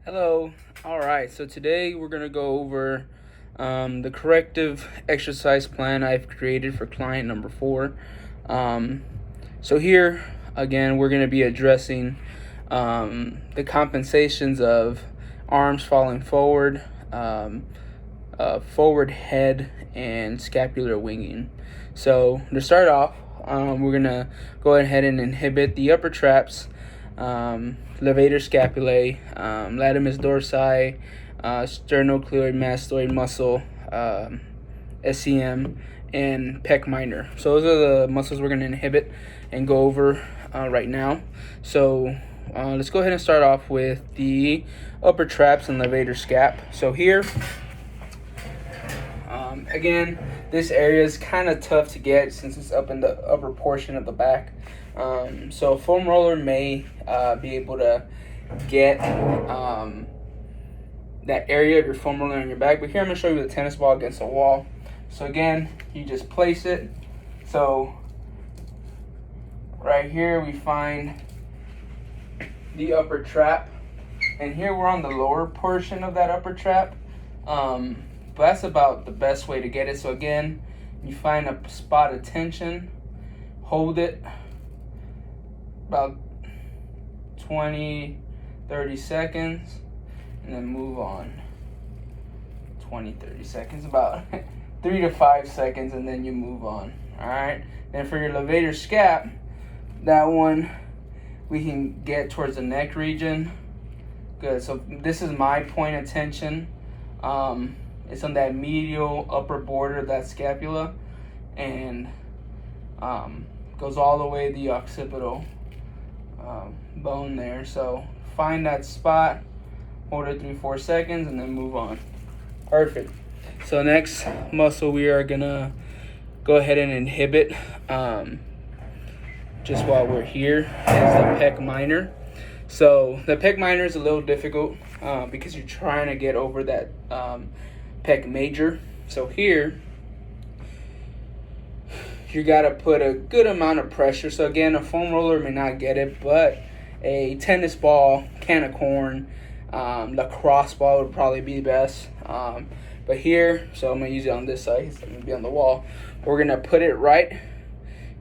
Hello. All right. So today we're going to go over the corrective exercise plan I've created for client number 4. So here, again, we're going to be addressing the compensations of arms falling forward, forward head, and scapular winging. So to start off, we're going to go ahead and inhibit the upper traps, levator scapulae, latimus dorsi, sternocleidomastoid mastoid muscle, SCM, and pec minor. So those are the muscles we're going to inhibit and go over right now. So let's go ahead and start off with the upper traps and levator scap. So here, again, this area is kind of tough to get since it's up in the upper portion of the back. So a foam roller may be able to get that area of your foam roller on your back. But here I'm going to show you the tennis ball against the wall. So again, you just place it. So right here we find the upper trap. And here we're on the lower portion of that upper trap. But that's about the best way to get it. So again, you find a spot of tension, hold it about 20-30 seconds, and then move on. 20-30 seconds, about 3 to 5 seconds, and then you move on. All right. Then for your levator scap, that one we can get towards the neck region. Good. So this is my point of tension. It's on that medial upper border of that scapula, and goes all the way to the occipital bone there. So find that spot, hold it 3-4 seconds, and then move on. Perfect. So next muscle we are gonna go ahead and inhibit just while we're here is the pec minor. So the pec minor is a little difficult because you're trying to get over that pec major. So here you got to put a good amount of pressure. So again, a foam roller may not get it, but a tennis ball, can of corn, lacrosse ball would probably be best. But here, so I'm going to use it on this side, it's going to be on the wall. We're going to put it right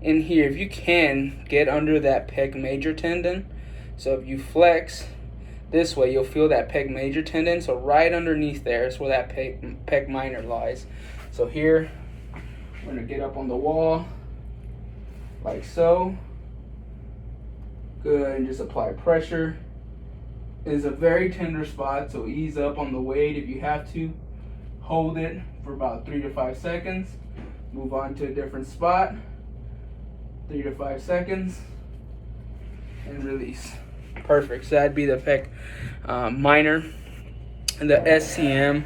in here. If you can, get under that pec major tendon. So if you flex this way, you'll feel that pec major tendon. So right underneath there is where that pec minor lies. So here, we're going to get up on the wall like so. Good, and just apply pressure. It is a very tender spot, so ease up on the weight if you have to. Hold it for about 3 to 5 seconds. Move on to a different spot. 3 to 5 seconds. And release. Perfect. So that'd be the pec minor. And the SCM,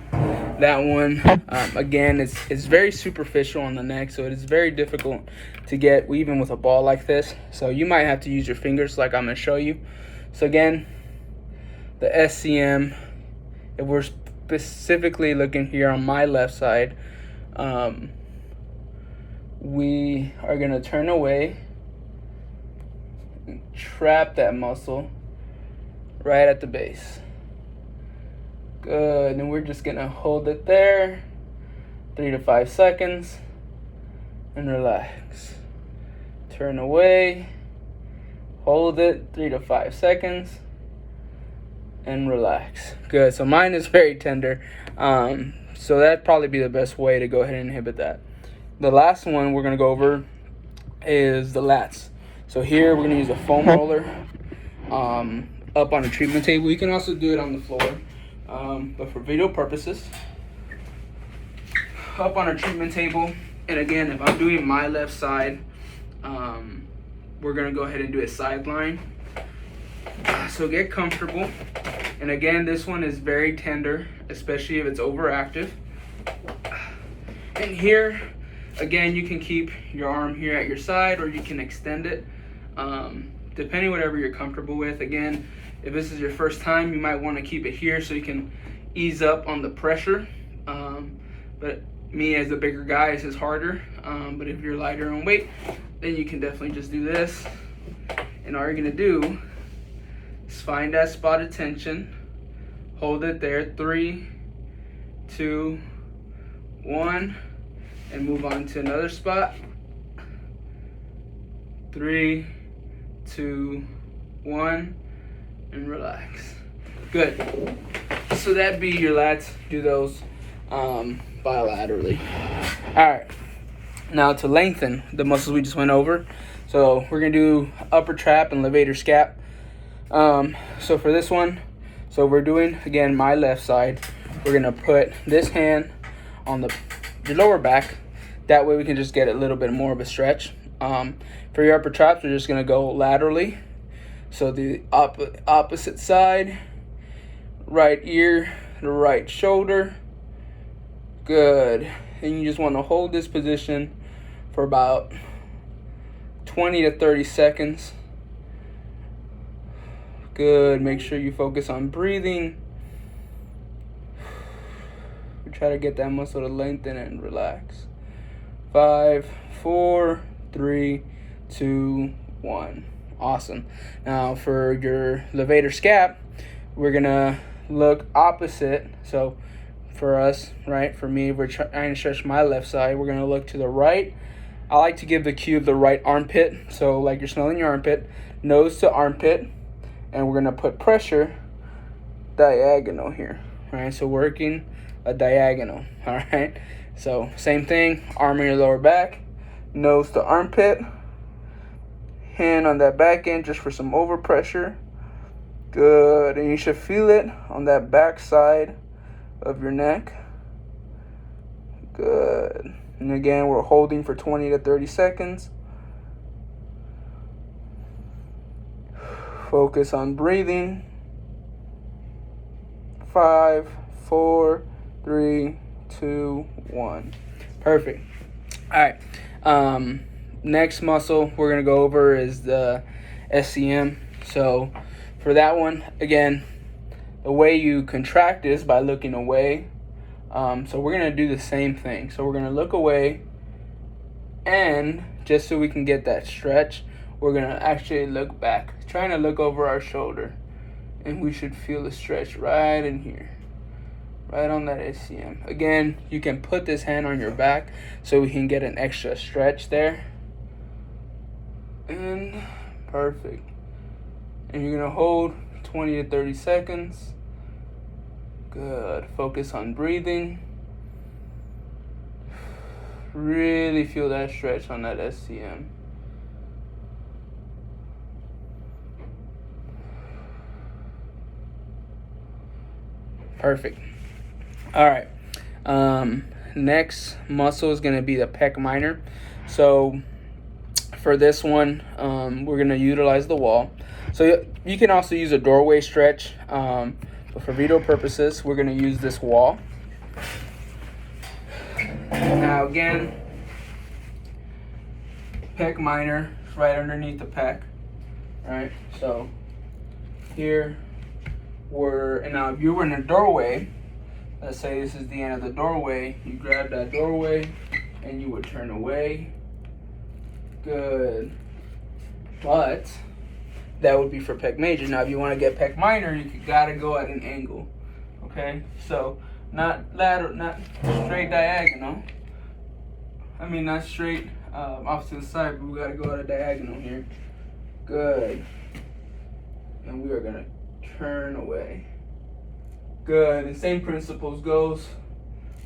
that one, again, it's very superficial on the neck, so it is very difficult to get even with a ball like this. So you might have to use your fingers like I'm going to show you. So again, the SCM, if we're specifically looking here on my left side, we are going to turn away and trap that muscle right at the base. Good, and we're just gonna hold it there 3 to 5 seconds and relax. Turn away, hold it 3 to 5 seconds and relax. Good, so mine is very tender, so that'd probably be the best way to go ahead and inhibit that. The last one we're gonna go over is the lats. So here we're gonna use a foam roller up on a treatment table. You can also do it on the floor. But for video purposes, up on a treatment table. And again, if I'm doing my left side, we're going to go ahead and do a sideline. So get comfortable. And again, this one is very tender, especially if it's overactive. And here, again, you can keep your arm here at your side, or you can extend it, depending whatever you're comfortable with. Again, if this is your first time, you might want to keep it here so you can ease up on the pressure. But me as a bigger guy, this is harder. But if you're lighter in weight, then you can definitely just do this. And all you're going to do is find that spot of tension, Hold it there. 3, 2, 1, and move on to another spot. 3, 2, 1, and relax. Good. So that'd be your lats. Do those bilaterally. All right. Now to lengthen the muscles we just went over. So we're gonna do upper trap and levator scap. So for this one, so we're doing again my left side. We're gonna put this hand on the lower back. That way we can just get a little bit more of a stretch. For your upper traps, we're just gonna go laterally. So the opposite side, right ear, the right shoulder. Good. And you just want to hold this position for about 20 to 30 seconds. Good. Make sure you focus on breathing. Try to get that muscle to lengthen and relax. 5, 4, 3, 2, 1. Awesome. Now for your levator scap, we're gonna look opposite. So for us, right, for me, we're trying to stretch my left side. We're gonna look to the right. I like to give the cue of the right armpit. So like you're smelling your armpit, nose to armpit, and we're gonna put pressure diagonal here. All right, so working a diagonal. All right, so same thing, arm in your lower back, nose to armpit, hand on that back end just for some overpressure. Good, and you should feel it on that back side of your neck. Good. And again, we're holding for 20 to 30 seconds. Focus on breathing. 5, 4, 3, 2, 1. Perfect. All right. Next muscle we're going to go over is the SCM. So for that one, again, the way you contract is by looking away. So we're going to do the same thing. So we're going to look away, and just so we can get that stretch, we're going to actually look back, trying to look over our shoulder. And we should feel the stretch right in here, right on that SCM. Again, you can put this hand on your back so we can get an extra stretch there. And perfect. And you're going to hold 20 to 30 seconds. Good. Focus on breathing. Really feel that stretch on that SCM. Perfect. All right. Next muscle is going to be the pec minor. So for this one, we're going to utilize the wall. So you can also use a doorway stretch, but for video purposes, we're going to use this wall. Now again, pec minor right underneath the pec. All right. So here and now if you were in a doorway, let's say this is the end of the doorway, you grab that doorway and you would turn away. Good. But that would be for pec major. Now if you want to get pec minor, you gotta go at an angle. Okay? So not lateral, not straight diagonal. I mean not straight off to the side, but we gotta go at a diagonal here. Good. And we are gonna turn away. Good. The same principles goes.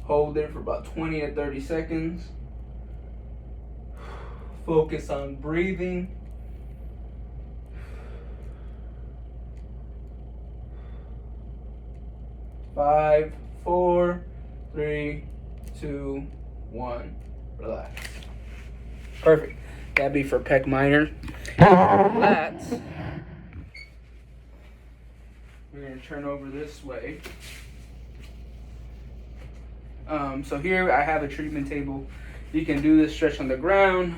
Hold it for about 20 to 30 seconds. Focus on breathing. Five, 4, 3, 2, 1. Relax. Perfect. That'd be for pec minor. Lats. We're going to turn over this way. So here I have a treatment table. You can do this stretch on the ground,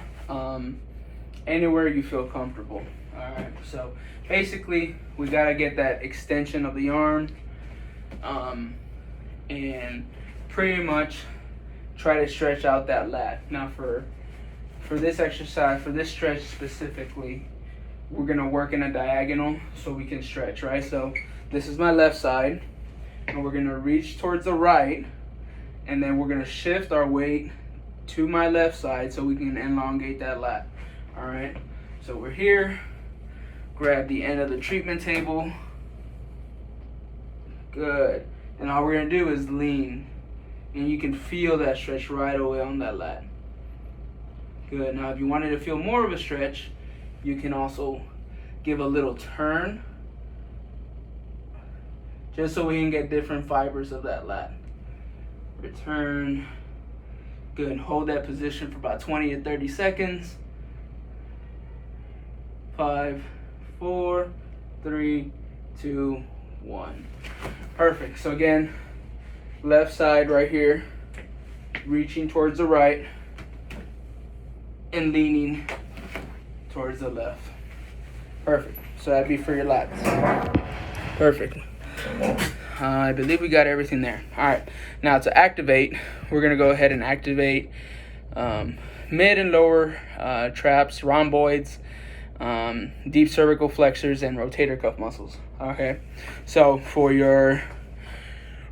anywhere you feel comfortable. All right. So basically, we got to get that extension of the arm, and pretty much try to stretch out that lat. Now for this exercise, for this stretch specifically, we're going to work in a diagonal so we can stretch, right? So this is my left side, and we're gonna reach towards the right, and then we're gonna shift our weight to my left side so we can elongate that lat. All right, so we're here, grab the end of the treatment table. Good. And all we're gonna do is lean, and you can feel that stretch right away on that lat. Good. Now if you wanted to feel more of a stretch, you can also give a little turn, just so we can get different fibers of that lat. Return. Good. Hold that position for about 20 to 30 seconds. 5, 4, 3, 2, 1. Perfect. So again, left side right here, reaching towards the right and leaning towards the left. Perfect. So that'd be for your lats. Perfect. I believe we got everything there. All right. Now to activate, we're going to go ahead and activate mid and lower traps, rhomboids, deep cervical flexors, and rotator cuff muscles. Okay. So for your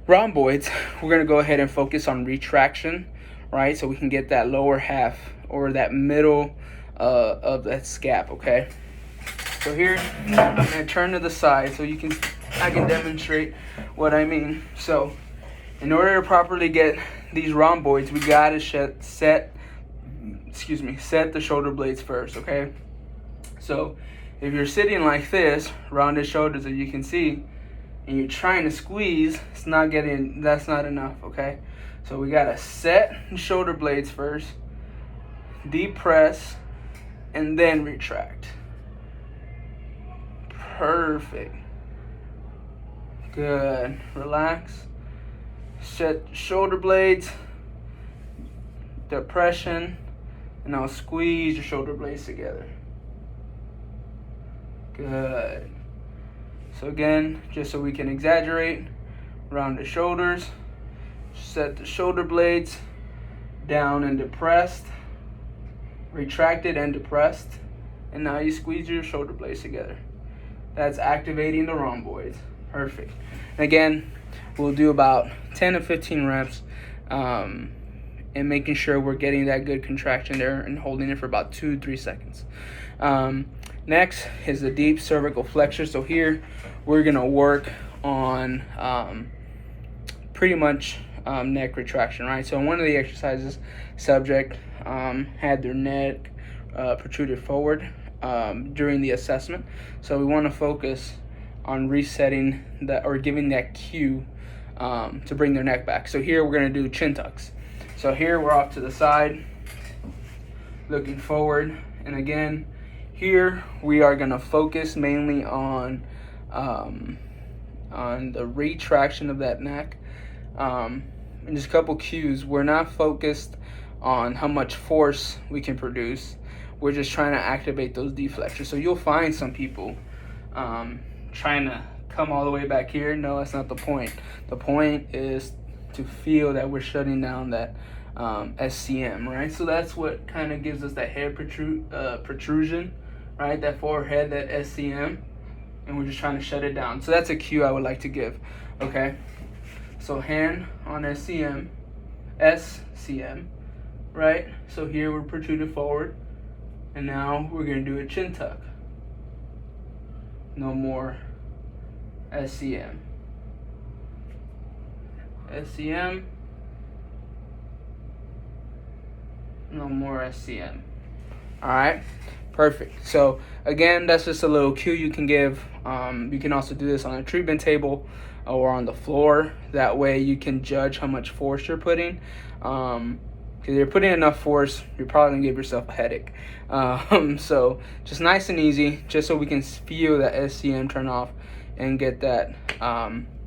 rhomboids, we're going to go ahead and focus on retraction, right? So we can get that lower half or that middle of that scap, okay? So here, I'm going to turn to the side so I can demonstrate what I mean. So in order to properly get these rhomboids, we got to set the shoulder blades first, okay? So if you're sitting like this, rounded shoulders as you can see, and you're trying to squeeze, that's not enough, okay? So we gotta set the shoulder blades first, deep press, and then retract. Perfect. Good. Relax. Set shoulder blades, depression, and now squeeze your shoulder blades together. Good. So again, just so we can exaggerate, round the shoulders, set the shoulder blades down and depressed, retracted and depressed, and now you squeeze your shoulder blades together. That's activating the rhomboids. Perfect. And again, we'll do about 10 to 15 reps, and making sure we're getting that good contraction there and holding it for about 2-3 seconds. Next is the deep cervical flexor. So here we're gonna work on pretty much neck retraction, right? So in one of the exercises, subject had their neck protruded forward during the assessment. So we want to focus on resetting that, or giving that cue to bring their neck back. So here we're gonna do chin tucks. So here we're off to the side, looking forward, and again, here we are gonna focus mainly on the retraction of that neck. And just a couple cues. We're not focused on how much force we can produce. We're just trying to activate those deflectors. So you'll find some people trying to come all the way back here. No, that's not the point. The point is to feel that we're shutting down that SCM, right? So that's what kind of gives us that head protrusion, right? That forehead, that SCM, and we're just trying to shut it down. So that's a cue I would like to give, okay? So hand on SCM, right? So here we're protruded forward, and now we're gonna do a chin tuck. No more SCM. SCM. No more SCM. All right, perfect. So again, that's just a little cue you can give. You can also do this on a treatment table or on the floor. That way you can judge how much force you're putting. Because you're putting enough force, you're probably gonna give yourself a headache. So just nice and easy, just so we can feel that SCM turn off and get that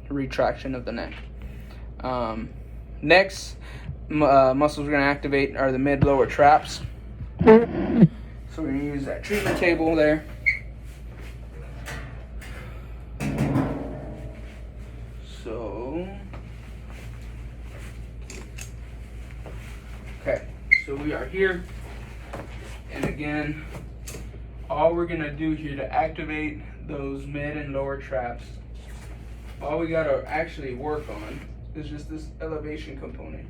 retraction of the neck. Next muscles we're gonna activate are the mid-lower traps. So we're gonna use that treatment table there. So we are here, and again, all we're gonna do here to activate those mid and lower traps all we gotta actually work on is just this elevation component.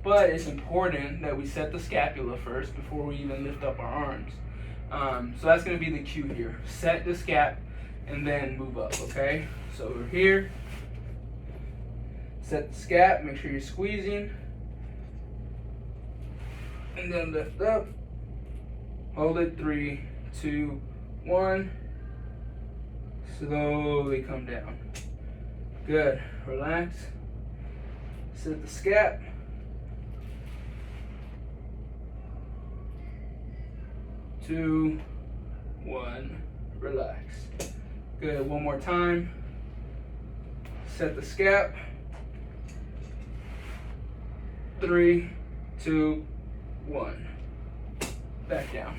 But it's important that we set the scapula first before we even lift up our arms. So that's gonna be the cue here. Set the scap and then move up, okay? So we're here, set the scap, make sure you're squeezing, and then lift up, hold it, 3, 2, 1, slowly come down. Good, relax, set the scap, 2, 1, relax. Good, one more time, set the scap, 3, 2, 1, back down.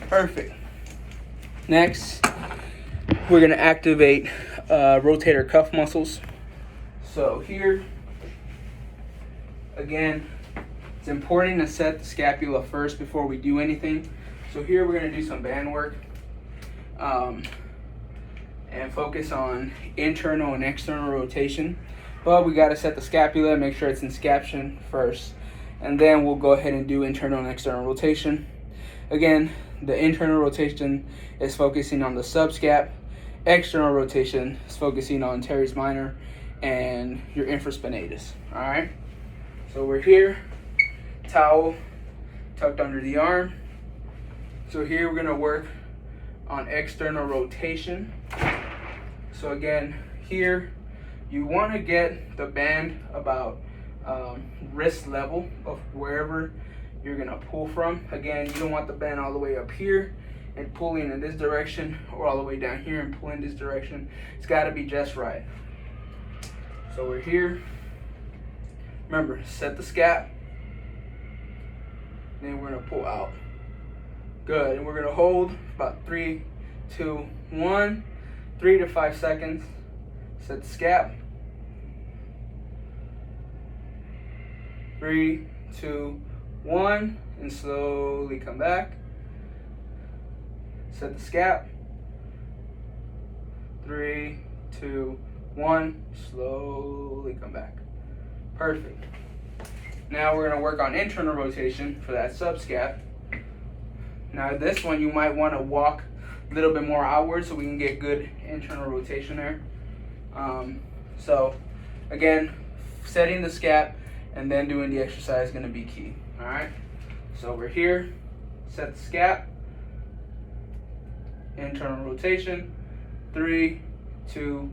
Perfect. Next, we're gonna activate rotator cuff muscles. So here, again, it's important to set the scapula first before we do anything. So here we're gonna do some band work and focus on internal and external rotation. But we gotta set the scapula, make sure it's in scaption first. And then we'll go ahead and do internal and external rotation. Again, the internal rotation is focusing on the subscap. External rotation is focusing on teres minor and your infraspinatus, all right? So we're here, towel tucked under the arm. So here we're gonna work on external rotation. So again, here, you wanna get the band about wrist level of wherever you're gonna pull from. Again, you don't want the band all the way up here and pulling in this direction, or all the way down here and pulling this direction. It's gotta be just right. So we're here. Remember, set the scap. Then we're gonna pull out. Good, and we're gonna hold about 3, 2, 1, 3 to 5 seconds. Set the scap. 3, 2, 1, and slowly come back. Set the scap. 3, 2, 1, slowly come back. Perfect. Now we're gonna work on internal rotation for that subscap. Now this one you might wanna walk a little bit more outward so we can get good internal rotation there. So again, setting the scap and then doing the exercise is gonna be key, all right? So we're here, set the scap, internal rotation, 3, 2,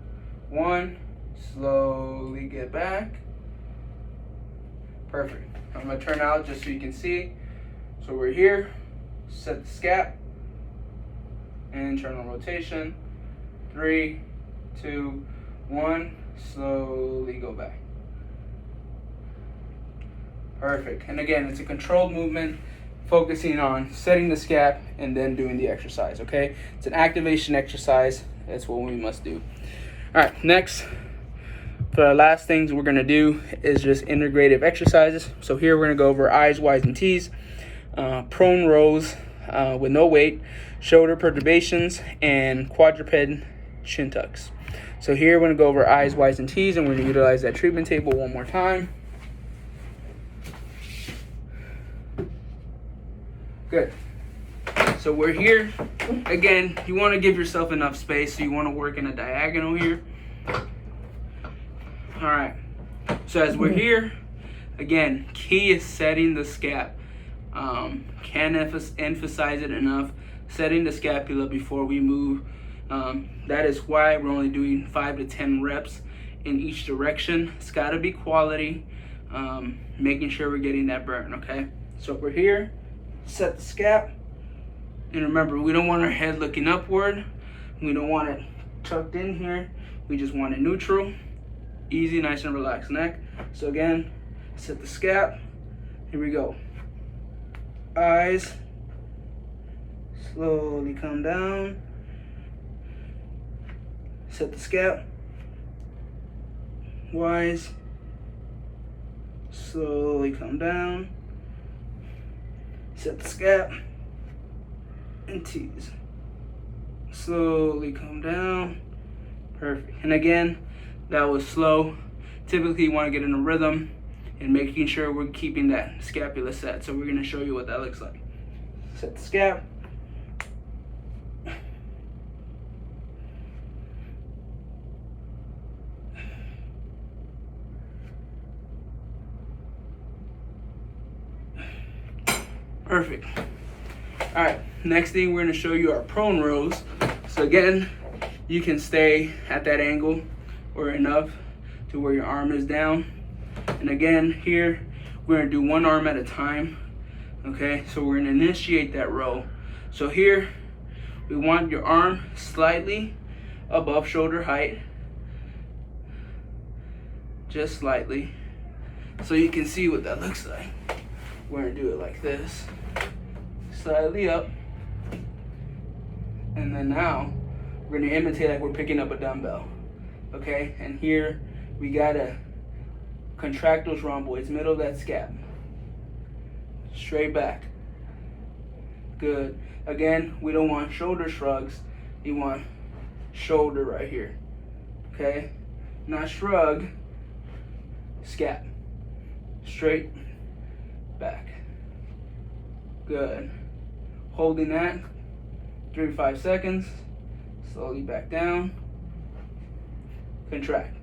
1, slowly get back. Perfect. I'm gonna turn out just so you can see. So we're here, set the scap, internal rotation, 3, 2, 1, slowly go back. Perfect. And again, it's a controlled movement, focusing on setting the scap and then doing the exercise, okay? It's an activation exercise. That's what we must do. All right, next, for our last things we're gonna do is just integrative exercises. So here we're gonna go over I's, Y's, and T's, prone rows with no weight, shoulder perturbations, and quadruped shin tucks. So here we're gonna go over I's, Y's, and T's, and we're gonna utilize that treatment table one more time. Good. So we're here. Again, you want to give yourself enough space, so you want to work in a diagonal here. All right. So as we're here, again, key is setting the scap. Can't emphasize it enough. Setting the scapula before we move. That is why we're only doing 5 to 10 reps in each direction. It's got to be quality. Making sure we're getting that burn, okay? So we're here. Set the scap, and remember, we don't want our head looking upward. We don't want it tucked in here. We just want it neutral, easy, nice and relaxed neck. So again, set the scap. Here we go. Eyes, slowly come down. Set the scap. Y's, slowly come down. Set the scap, and T's, slowly come down. Perfect. And again, that was slow. Typically you want to get in a rhythm and making sure we're keeping that scapula set. So we're going to show you what that looks like. Set the scap. Perfect. All right, next thing we're going to show you our prone rows. So again, you can stay at that angle or enough to where your arm is down. And again, here we're going to do one arm at a time. Okay, so we're going to initiate that row. So here we want your arm slightly above shoulder height, just slightly, so you can see what that looks like. We're going to do it like this, slightly up, and then now we're going to imitate like we're picking up a dumbbell. Okay, and here we got to contract those rhomboids, middle of that scap, straight back. Good. Again, we don't want shoulder shrugs, you want shoulder right here. Okay, not shrug, scap, straight back. Good. Holding that 3 to 5 seconds, slowly back down, contract.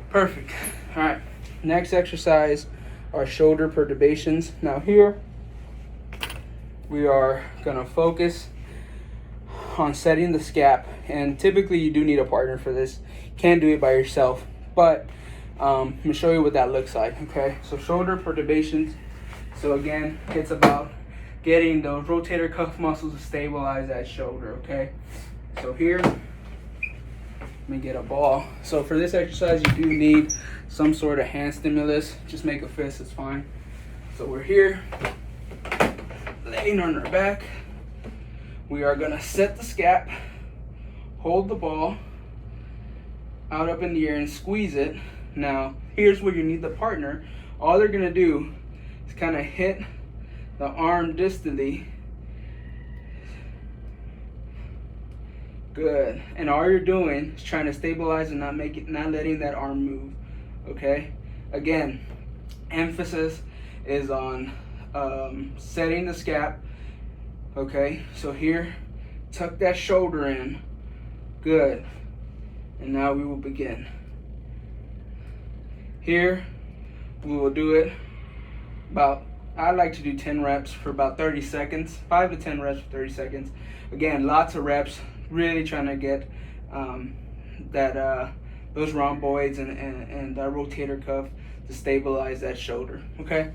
Perfect. All right, next exercise are shoulder perturbations. Now here we are gonna focus on setting the scap, and typically you do need a partner for this. Can't do it by yourself, but I'm gonna show you what that looks like. Okay, so shoulder perturbations. So again, it's about getting those rotator cuff muscles to stabilize that shoulder. Okay, so here, let me get a ball. So for this exercise, you do need some sort of hand stimulus. Just make a fist, it's fine. So we're here, laying on our back. We are gonna set the scap, hold the ball out up in the air and squeeze it. Now, here's where you need the partner. All they're gonna do is kind of hit the arm distally. Good. And all you're doing is trying to stabilize and not letting that arm move. Okay? Again, emphasis is on setting the scap. Okay? So here, tuck that shoulder in. Good. And now we will begin. Here, we will do it about, I like to do 10 reps for about 30 seconds, 5 to 10 reps for 30 seconds. Again, lots of reps, really trying to get those rhomboids and that rotator cuff to stabilize that shoulder, okay?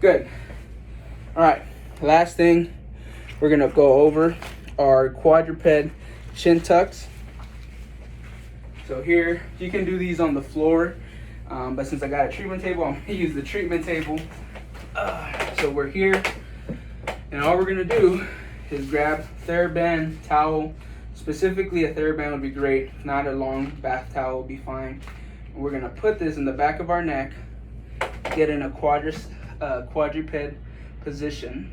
Good. All right, last thing we're gonna go over are quadruped shin tucks. So here, you can do these on the floor, but since I got a treatment table, I'm gonna use the treatment table. So we're here, and all we're gonna do is grab TheraBand towel. Specifically, a TheraBand would be great. If not, a long bath towel would be fine. And we're gonna put this in the back of our neck, get in a quadruped position.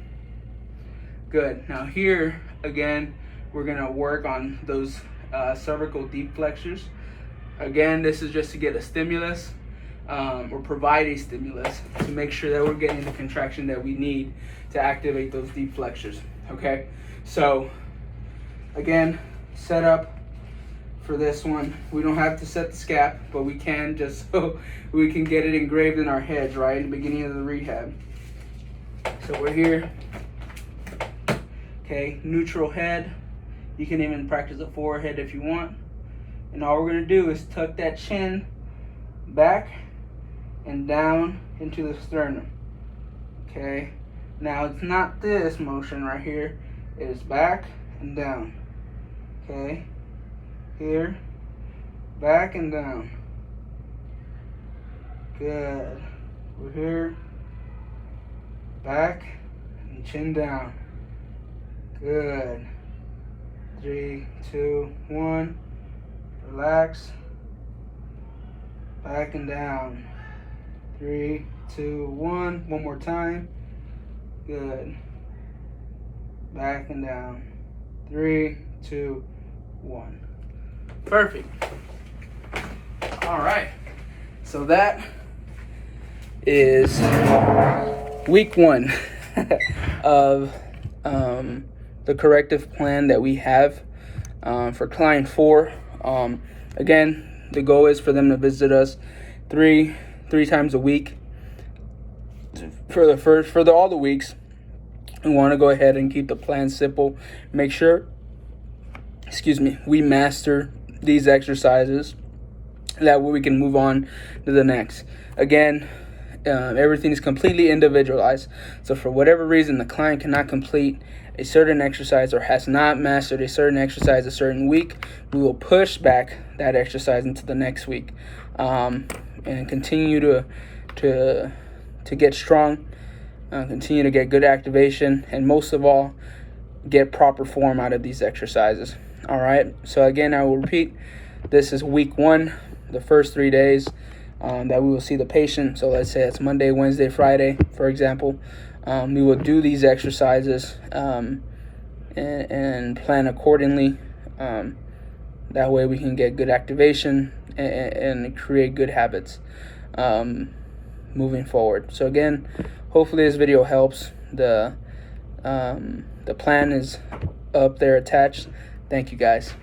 Good. Now here, again, we're gonna work on those cervical deep flexors. Again, this is just to get a stimulus or provide a stimulus to make sure that we're getting the contraction that we need to activate those deep flexors. Okay, so again, set up for this one. We don't have to set the scap, but we can, just so we can get it engraved in our heads, right, in the beginning of the rehab. So we're here. Okay, neutral head. You can even practice a forehead if you want. And all we're gonna do is tuck that chin back and down into the sternum. Okay, now it's not this motion right here, it is back and down. Okay, here, back and down. Good. We're here, back and chin down. Good. 3, 2, 1. Relax. Back and down. 3, 2, 1. One more time. Good. back and down. 3, 2, 1. Perfect. All right. So that is week 1 of the corrective plan that we have for client 4. Again, the goal is for them to visit us three times a week for all the weeks. We want to go ahead and keep the plan simple. Make sure, we master these exercises. That way we can move on to the next. Again, everything is completely individualized. So for whatever reason the client cannot complete a certain exercise or has not mastered a certain exercise a certain week, we will push back that exercise into the next week, and continue to get strong, continue to get good activation, and most of all, get proper form out of these exercises. All right. So again, I will repeat. This is week 1, the first 3 days that we will see the patient. So let's say it's Monday, Wednesday, Friday, for example. We will do these exercises and plan accordingly. That way we can get good activation and create good habits moving forward. So again, hopefully this video helps. The plan is up there attached. Thank you guys.